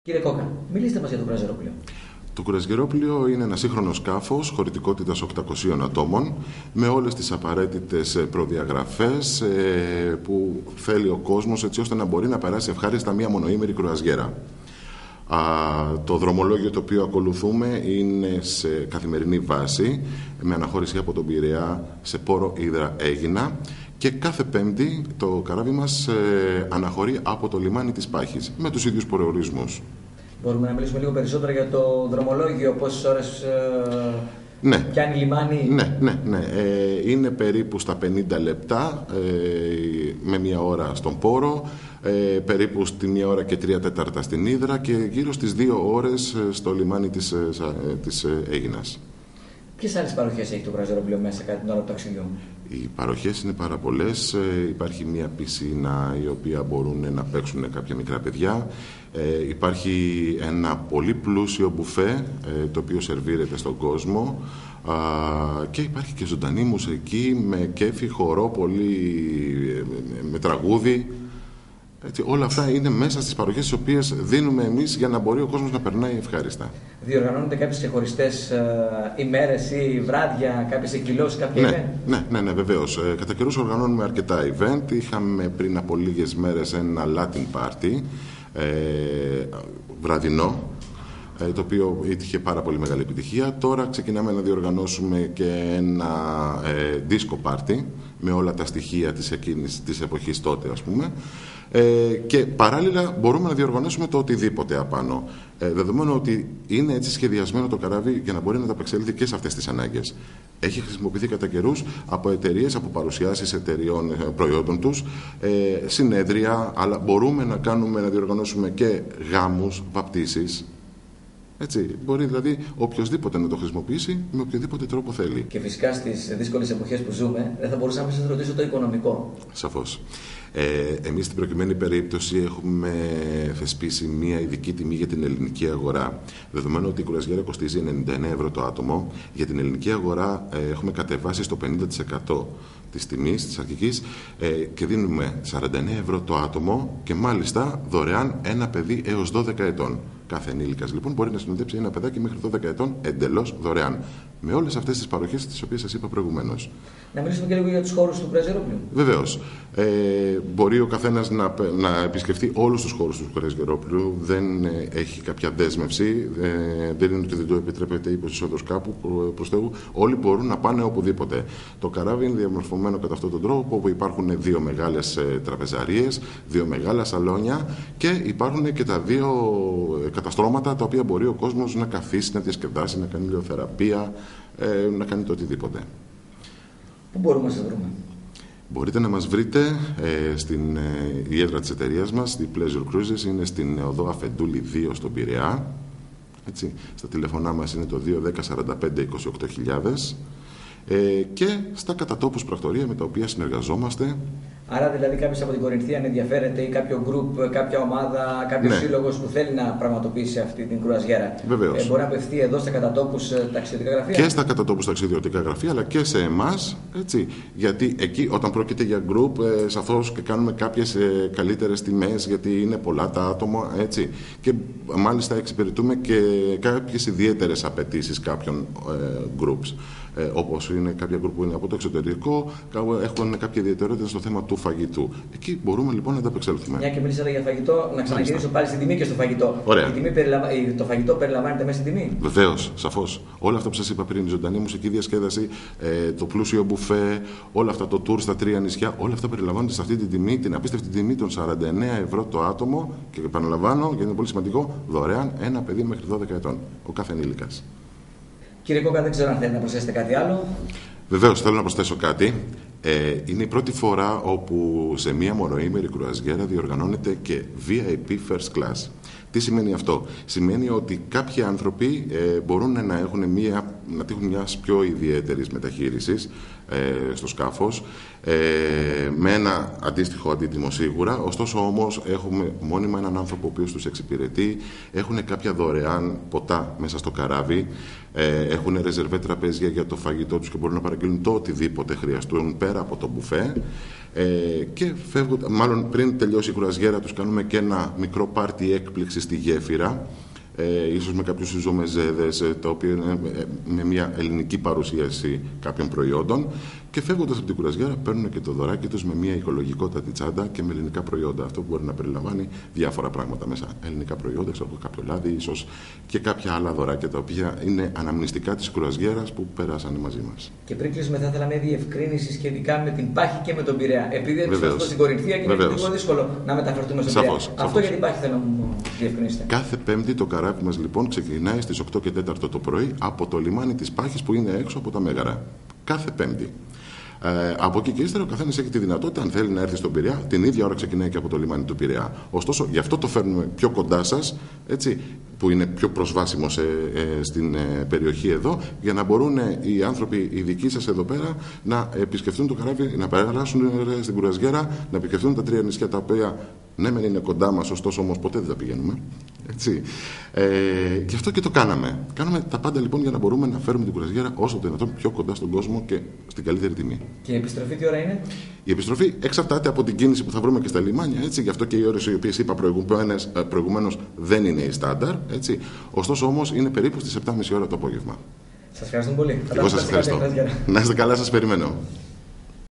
Κύριε Κόκα, μιλήστε μας για το κρουαζιερόπλοιο. Το κρουαζιερόπλοιο είναι ένα σύγχρονο σκάφος χωρητικότητας 800 ατόμων με όλες τις απαραίτητες προδιαγραφές που θέλει ο κόσμος έτσι ώστε να μπορεί να περάσει ευχάριστα μία μονοήμερη κρουαζιέρα. Το δρομολόγιο το οποίο ακολουθούμε είναι σε καθημερινή βάση με αναχώρηση από τον Πειραιά σε πόρο Ύδρα Αίγινα και κάθε Πέμπτη το καράβι μας αναχωρεί από το λιμάνι της Πάχης με τους ίδιους προορισμούς. Μπορούμε να μιλήσουμε λίγο περισσότερο για το δρομολόγιο, πόσες ώρες Ναι. πιάνει λιμάνι? Ναι. Είναι περίπου στα 50 λεπτά με μία ώρα στον πόρο, περίπου στη μία ώρα και 3/4 στην Ύδρα και γύρω στις 2 ώρες στο λιμάνι της Αίγινας. Ποιες άλλες παροχές έχει το κρουαζιερόπλοιο μέσα κατά την ώρα του ταξιδιού? Οι παροχές είναι πάρα πολλές. Υπάρχει μια πισίνα η οποία μπορούν να παίξουν κάποια μικρά παιδιά. Υπάρχει ένα πολύ πλούσιο μπουφέ το οποίο σερβίρεται στον κόσμο και υπάρχει και ζωντανή μουσική με κέφι, χορό, με τραγούδι. Έτσι, όλα αυτά είναι μέσα στις παροχές τις οποίες δίνουμε εμείς για να μπορεί ο κόσμος να περνάει ευχάριστα. Διοργανώνονται κάποιες ξεχωριστές ημέρες ή βράδια, κάποιες εκδηλώσεις, κάποια event? Ναι, βεβαίως. Κατά καιρούς οργανώνουμε αρκετά event. Είχαμε πριν από λίγες μέρες ένα Latin Party βραδινό, το οποίο είχε πάρα πολύ μεγάλη επιτυχία. Τώρα ξεκινάμε να διοργανώσουμε και ένα disco party με όλα τα στοιχεία της εποχής τότε, ας πούμε. Και παράλληλα μπορούμε να διοργανώσουμε το οτιδήποτε απάνω. Δεδομένου ότι είναι έτσι σχεδιασμένο το καράβι για να μπορεί να ανταπεξέλθει και σε αυτές τις ανάγκες. Έχει χρησιμοποιηθεί κατά καιρούς από εταιρείες, από παρουσιάσεις εταιρεών προϊόντων τους, συνέδρια, αλλά μπορούμε να διοργανώσουμε και γάμους, βαπτίσεις. Έτσι, μπορεί δηλαδή οποιοδήποτε να το χρησιμοποιήσει με οποιοδήποτε τρόπο θέλει. Και φυσικά στις δύσκολες εποχές που ζούμε, δεν θα μπορούσαμε να σας ρωτήσω το οικονομικό. Σαφώς. Εμείς στην προκειμένη περίπτωση έχουμε θεσπίσει μια ειδική τιμή για την ελληνική αγορά. Δεδομένου ότι η κρουαζιέρα κοστίζει 99 ευρώ το άτομο, για την ελληνική αγορά έχουμε κατεβάσει στο 50% της τιμής της αρχικής και δίνουμε 49 ευρώ το άτομο και μάλιστα δωρεάν ένα παιδί έως 12 ετών. Κάθε ενήλικας λοιπόν μπορεί να συνοδέψει ένα παιδάκι μέχρι 12 ετών εντελώς δωρεάν. Με όλες αυτές τις παροχές τις οποίες σας είπα προηγουμένως. Να μιλήσουμε και λίγο για τους χώρους του κρουαζιερόπλοιου. Βεβαίως. Μπορεί ο καθένας να επισκεφτεί όλους τους χώρους του κρουαζιερόπλοιου. Δεν έχει κάποια δέσμευση. Δεν είναι ότι δεν το επιτρέπεται ύπος εισόδος κάπου προς Θεού. Όλοι μπορούν να πάνε οπουδήποτε. Το καράβι είναι διαμορφωμένο κατά αυτόν τον τρόπο, όπου υπάρχουν 2 μεγάλες τραπεζαρίες, 2 μεγάλα σαλόνια και υπάρχουν και τα 2 καταστρώματα τα οποία μπορεί ο κόσμος να καθίσει, να διασκεδάσει, να κάνει ηλιοθεραπεία, να κάνει το οτιδήποτε. Πού μπορούμε να σας βρούμε? Μπορείτε να μας βρείτε στην η έδρα της εταιρείας μας, η Pleasure Cruises, είναι στην οδό Αφεντούλη 2 στον Πειραιά. Έτσι, στα τηλεφωνά μας είναι το 210 45 28.000 και στα κατατόπους πρακτορία με τα οποία συνεργαζόμαστε. Άρα δηλαδή κάποιος από την Κορινθία αν ενδιαφέρεται ή κάποιο group, κάποια ομάδα, κάποιος σύλλογος που θέλει να πραγματοποιήσει αυτή την κρουαζιέρα. Βεβαίως. Μπορεί να απευθεί εδώ στα κατατόπους ταξιδιωτικά γραφεία. Και στα κατατόπους ταξιδιωτικά γραφεία, αλλά και σε εμάς. Έτσι, γιατί εκεί όταν πρόκειται για group, σαφώς και κάνουμε κάποιες καλύτερες τιμές, γιατί είναι πολλά τα άτομα. Έτσι. Και μάλιστα εξυπηρετούμε και κάποιες ιδιαίτερες απαιτήσεις κάποιων groups. Όπως είναι κάποια group που είναι από το εξωτερικό, έχουν κάποια ιδιαιτερότητα στο θέμα του φαγητού. Εκεί μπορούμε λοιπόν να ανταπεξέλθουμε. Μια και μιλήσατε για φαγητό, να ξαναγυρίσω πάλι στην τιμή και στο φαγητό. Ωραία. Το φαγητό περιλαμβάνεται μέσα στην τιμή. Βεβαίως, σαφώς. Όλα αυτά που σας είπα πριν, η ζωντανή μουσική διασκέδαση, το πλούσιο μπουφέ, όλα αυτά, το τουρ στα 3 νησιά, όλα αυτά περιλαμβάνονται σε αυτή την τιμή, την απίστευτη τιμή των 49 ευρώ το άτομο και επαναλαμβάνω, γιατί είναι πολύ σημαντικό, δωρεάν ένα παιδί μέχρι 12 ετών, ο κάθε ενήλικας. Κύριε Κόκα, δεν ξέρω αν θέλετε να προσθέσετε κάτι άλλο. Βεβαίως, θέλω να προσθέσω κάτι. Είναι η πρώτη φορά όπου σε μία μονοήμερη κρουαζιέρα διοργανώνεται και VIP First Class. Τι σημαίνει αυτό? Σημαίνει ότι κάποιοι άνθρωποι μπορούν να τύχουν μιας πιο ιδιαίτερης μεταχείρισης στο σκάφος, με ένα αντίστοιχο αντίτιμο σίγουρα. Ωστόσο όμως έχουμε μόνιμα έναν άνθρωπο ο οποίος τους εξυπηρετεί, έχουν κάποια δωρεάν ποτά μέσα στο καράβι, έχουν ρεζερβέ τραπέζια για το φαγητό τους και μπορούν να παραγγείλουν το οτιδήποτε χρειαστούν πέρα από το μπουφέ. Και μάλλον πριν τελειώσει η κρουαζιέρα τους κάνουμε και ένα μικρό πάρτι έκπληξη στη γέφυρα, ίσως με κάποιους ζωμεζέδες, τα οποία είναι με μια ελληνική παρουσίαση κάποιων προϊόντων, και φεύγοντας από την κουραζιέρα παίρνουν και το δωράκι τους με μια οικολογικότατη τσάντα και με ελληνικά προϊόντα. Αυτό μπορεί να περιλαμβάνει διάφορα πράγματα μέσα. Ελληνικά προϊόντα, όπως κάποιο λάδι, ίσως και κάποια άλλα δωράκια τα οποία είναι αναμνηστικά της κουραζιέρας που περάσανε μαζί μας. Και πριν κλείσουμε, θα ήθελα μια διευκρίνηση σχετικά με την Πάχη και με τον Πειραιά. Επειδή βρίσκομαι στην Κορινθία και είναι λίγο δύσκολο να μεταφερθούμε στον Πειραιά. Αυτό για την Πάχη θέλω να μου διευκρινίσετε. Κάθε Πέμπτη το καράβι μας λοιπόν ξεκινάει στις 8 και 4 το πρωί από το λιμάνι της Πάχης που είναι έξω από τα Μέγαρα. Κάθε Πέμπτη. Από εκεί και ύστερα ο καθένας έχει τη δυνατότητα, αν θέλει να έρθει στον Πειραιά, την ίδια ώρα ξεκινάει και από το λιμάνι του Πειραιά. Ωστόσο, γι' αυτό το φέρνουμε πιο κοντά σας, έτσι, που είναι πιο προσβάσιμο στην περιοχή εδώ, για να μπορούν οι άνθρωποι οι δικοί σας εδώ πέρα να επισκεφτούν το καράβι, να περάσουν στην κουραζιέρα, να επισκεφτούν τα 3 νησιά τα οποία ναι, μεν είναι κοντά μας, ωστόσο όμως ποτέ δεν θα πηγαίνουμε. Έτσι. Γι' αυτό και το κάναμε. Κάναμε τα πάντα λοιπόν για να μπορούμε να φέρουμε την κουραζιέρα όσο το δυνατόν πιο κοντά στον κόσμο και στην καλύτερη τιμή. Και η επιστροφή τι ώρα είναι? Η επιστροφή εξαρτάται από την κίνηση που θα βρούμε και στα λιμάνια. Έτσι. Γι' αυτό και οι ώρες οι οποίες είπα προηγουμένως δεν είναι οι στάνταρ. Έτσι. Ωστόσο όμως είναι περίπου στις 7.30 ώρα το απόγευμα. Σας ευχαριστώ πολύ. Εγώ σας ευχαριστώ. Να είστε καλά, σας περιμένω.